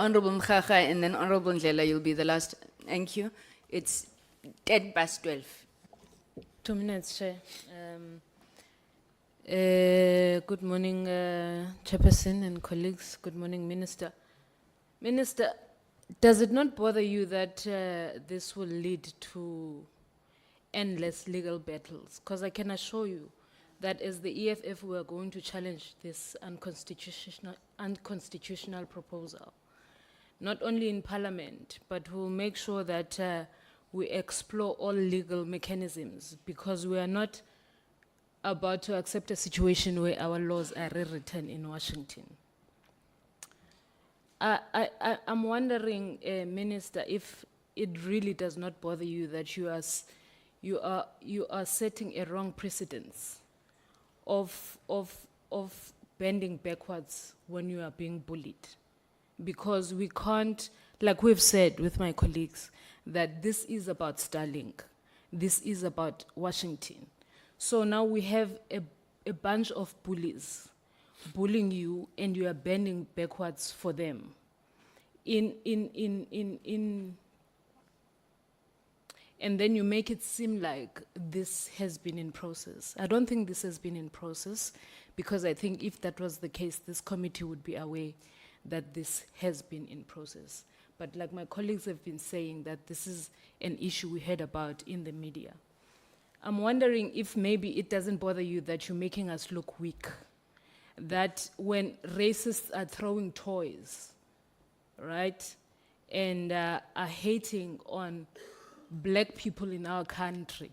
Honorable Mkhaga, and then Honorable Ndlela, you'll be the last. Thank you. It's 12:10. 2 minutes, Chair. Good morning, Chairperson and colleagues. Good morning, Minister. Minister, does it not bother you that this will lead to endless legal battles? Because I can assure you that as the EFF, we are going to challenge this unconstitutional proposal, not only in Parliament, but we'll make sure that we explore all legal mechanisms, because we are not about to accept a situation where our laws are rewritten in Washington. I'm wondering, Minister, if it really does not bother you that you are setting a wrong precedence of bending backwards when you are being bullied, because we can't, like we've said with my colleagues, that this is about Starlink, this is about Washington. So now we have a bunch of bullies bullying you, and you are bending backwards for them. And then you make it seem like this has been in process. I don't think this has been in process, because I think if that was the case, this committee would be aware that this has been in process. But like my colleagues have been saying, that this is an issue we heard about in the media. I'm wondering if maybe it doesn't bother you that you're making us look weak, that when racists are throwing toys, right, and are hating on black people in our country,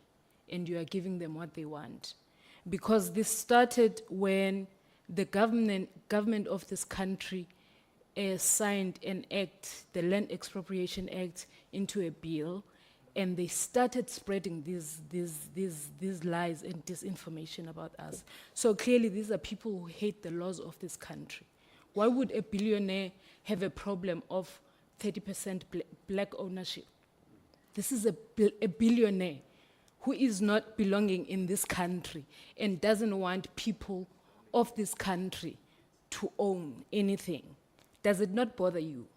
and you are giving them what they want. Because this started when the government of this country signed an act, the Land Expropriation Act, into a bill, and they started spreading these lies and disinformation about us. So clearly these are people who hate the laws of this country. Why would a billionaire have a problem of 30% black ownership? This is a billionaire who is not belonging in this country and doesn't want people of this country to own anything. Does it not bother you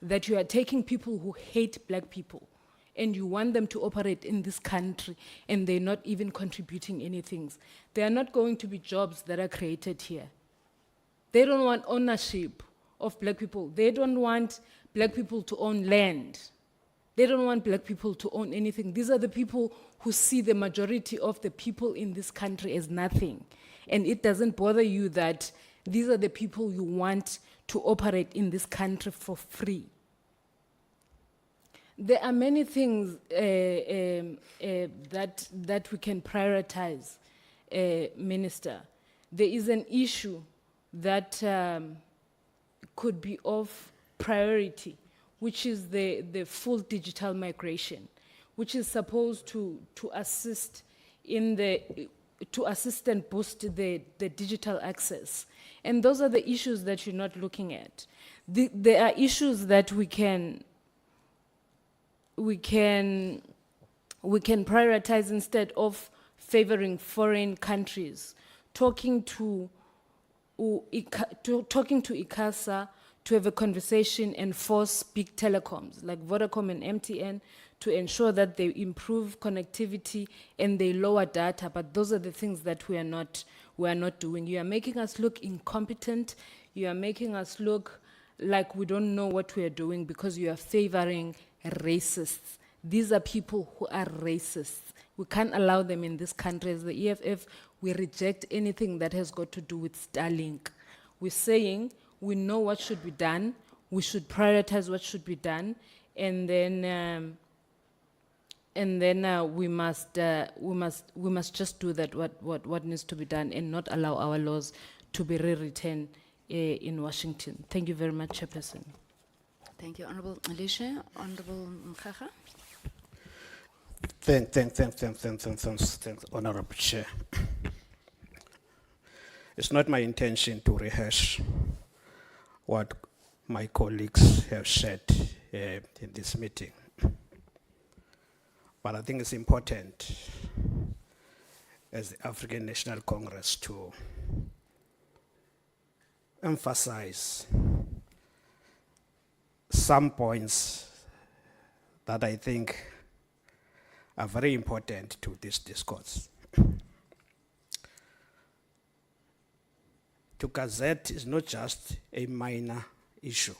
that you are taking people who hate black people and you want them to operate in this country and they're not even contributing anything? There are not going to be jobs that are created here. They don't want ownership of black people. They don't want black people to own land. They don't want black people to own anything. These are the people who see the majority of the people in this country as nothing. And it doesn't bother you that these are the people you want to operate in this country for free. There are many things that we can prioritize, Minister. There is an issue that could be of priority, which is the full digital migration, which is supposed to assist in to assist and boost the digital access. And those are the issues that you're not looking at. There are issues that we can prioritize instead of favoring foreign countries. Talking to ICASA to have a conversation and force big telecoms like Vodacom and MTN to ensure that they improve connectivity and they lower data. But those are the things that we are not doing. You are making us look incompetent. You are making us look like we don't know what we are doing because you are favoring racists. These are people who are racists. We can't allow them in this country. As the EFF, we reject anything that has got to do with Starlink. We're saying we know what should be done. We should prioritize what should be done, and then we must just do that what needs to be done, and not allow our laws to be rewritten in Washington. Thank you very much, Chairperson. Thank you, Honorable Alicia. Honorable Mkhaga. Thanks, Honorable Chair. It's not my intention to rehash what my colleagues have said in this meeting. But I think it's important as the African National Congress to emphasize some points that I think are very important to this discourse. To gazette is not just a minor issue.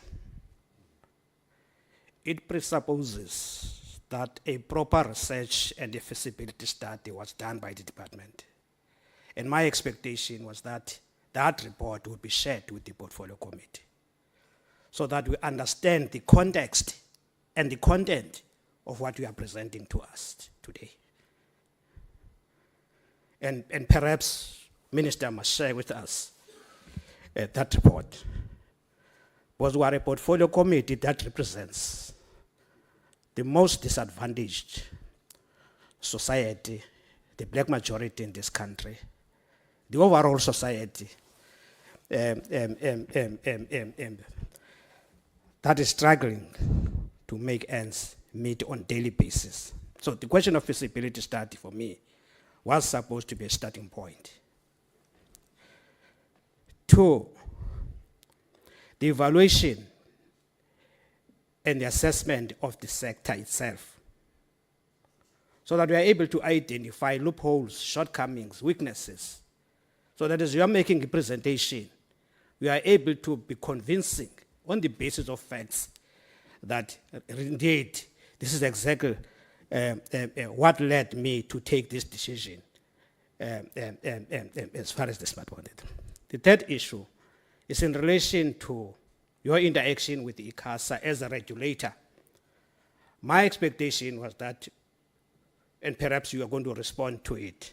It presupposes that a proper research and a feasibility study was done by the department. And my expectation was that that report would be shared with the portfolio committee so that we understand the context and the content of what we are presenting to us today. And perhaps Minister must share with us that report. Because we are a portfolio committee that represents the most disadvantaged society, the black majority in this country, the overall society that is struggling to make ends meet on a daily basis. So the question of feasibility study for me was supposed to be a starting point. 2, the evaluation and the assessment of the sector itself, so that we are able to identify loopholes, shortcomings, weaknesses, so that as you are making a presentation, we are able to be convincing on the basis of facts that indeed this is exactly what led me to take this decision as far as the smart one. The third issue is in relation to your interaction with the ICASA as a regulator. My expectation was that, and perhaps you are going to respond to it,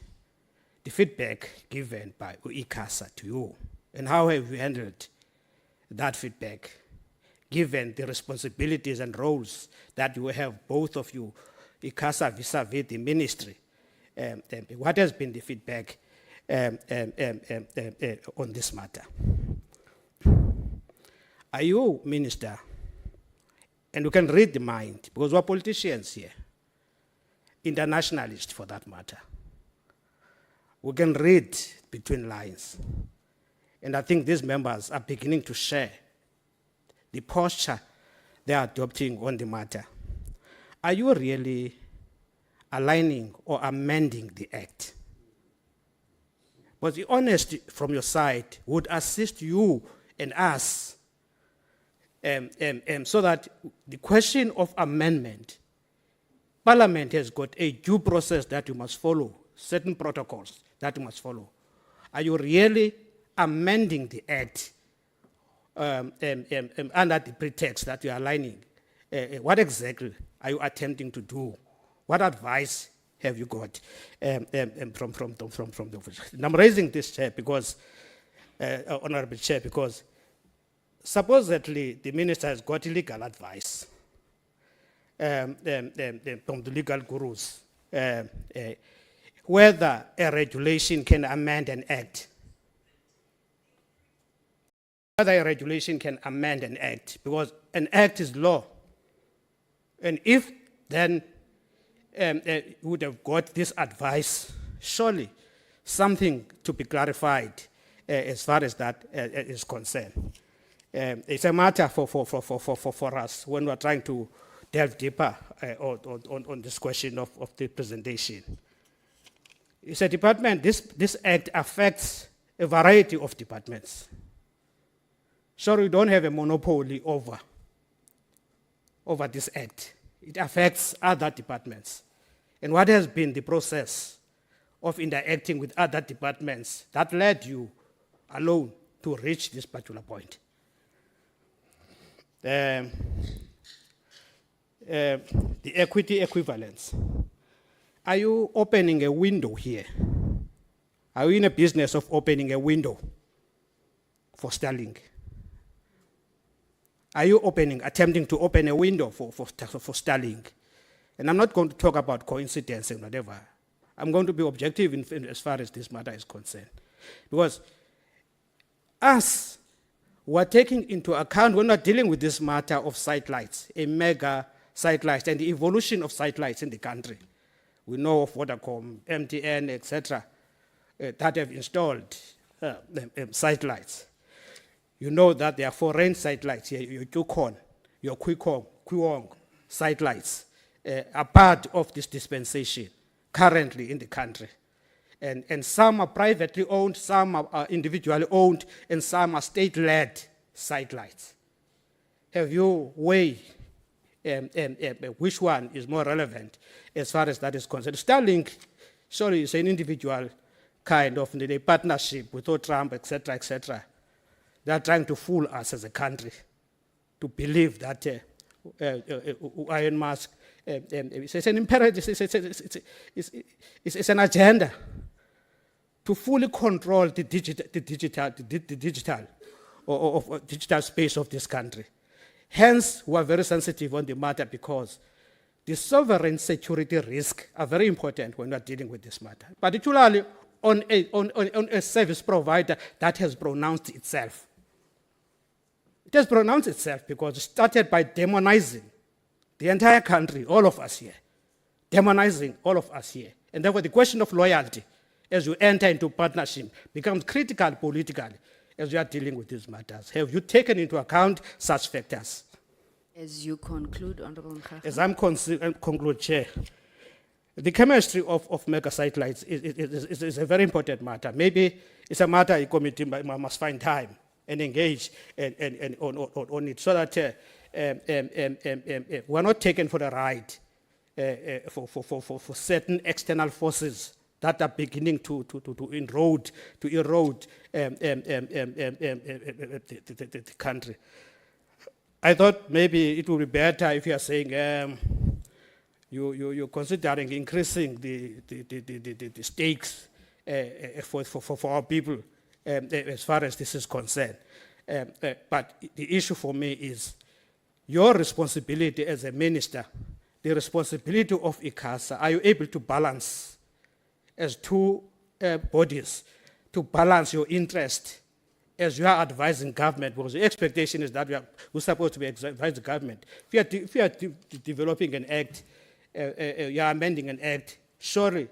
the feedback given by ICASA to you, and how have you handled that feedback, given the responsibilities and roles that you have, both of you, ICASA vis-a-vis the ministry. What has been the feedback on this matter? Are you, Minister, and you can read the mind, because we're politicians here, internationalists for that matter. We can read between lines. And I think these members are beginning to share the posture they are adopting on the matter. Are you really aligning or amending the act? But the honesty from your side would assist you and us so that the question of amendment, Parliament has got a due process that you must follow, certain protocols that you must follow. Are you really amending the act under the pretext that you are aligning? What exactly are you attempting to do? What advice have you got from the officials? And I'm raising this, Chair, because, Honorable Chair, because supposedly the minister has got legal advice from the legal gurus, whether a regulation can amend an act. Whether a regulation can amend an act, because an act is law. And if then you would have got this advice, surely something to be clarified as far as that is concerned. It's a matter for us when we're trying to delve deeper on this question of the presentation. It's a department, this act affects a variety of departments. Sure, we don't have a monopoly over this act. It affects other departments. And what has been the process of interacting with other departments that led you alone to reach this particular point? The equity equivalence. Are you opening a window here? Are you in a business of opening a window for Starlink? Are you attempting to open a window for Starlink? And I'm not going to talk about coincidence and whatever. I'm going to be objective as far as this matter is concerned. Because us, we're taking into account, when we're dealing with this matter of satellites, a mega satellites and the evolution of satellites in the country. We know of Vodacom, MTN, etc., that have installed satellites. You know that there are foreign satellites here, Yukon, your Kwong satellites are part of this dispensation currently in the country. And some are privately owned, some are individually owned, and some are state-led satellites. Have you weighed which one is more relevant as far as that is concerned? Starlink, surely, is an individual kind of a partnership with Trump, etc., etc. They are trying to fool us as a country to believe that Elon Musk it's an imperative, it's an agenda to fully control the digital space of this country. Hence, we are very sensitive on the matter because the sovereign security risks are very important when we are dealing with this matter, particularly on a service provider that has pronounced itself. It has pronounced itself because it started by demonizing the entire country, all of us here, demonizing all of us here. And therefore the question of loyalty as you enter into partnership becomes critical politically as you are dealing with these matters. Have you taken into account such factors? As you conclude, Honorable Mkhafa. As I'm conclude, Chair, the chemistry of mega satellites is a very important matter. Maybe it's a matter a committee must find time and engage and on it so that we're not taken for the ride for certain external forces that are beginning to erode the country. I thought maybe it would be better if you are saying you're considering increasing the stakes for our people as far as this is concerned. But the issue for me is your responsibility as a minister, the responsibility of ICASA. Are you able to balance as two bodies, to balance your interest as you are advising government? Because the expectation is that we're supposed to be advising the government. If you are developing an act, you are amending an act, surely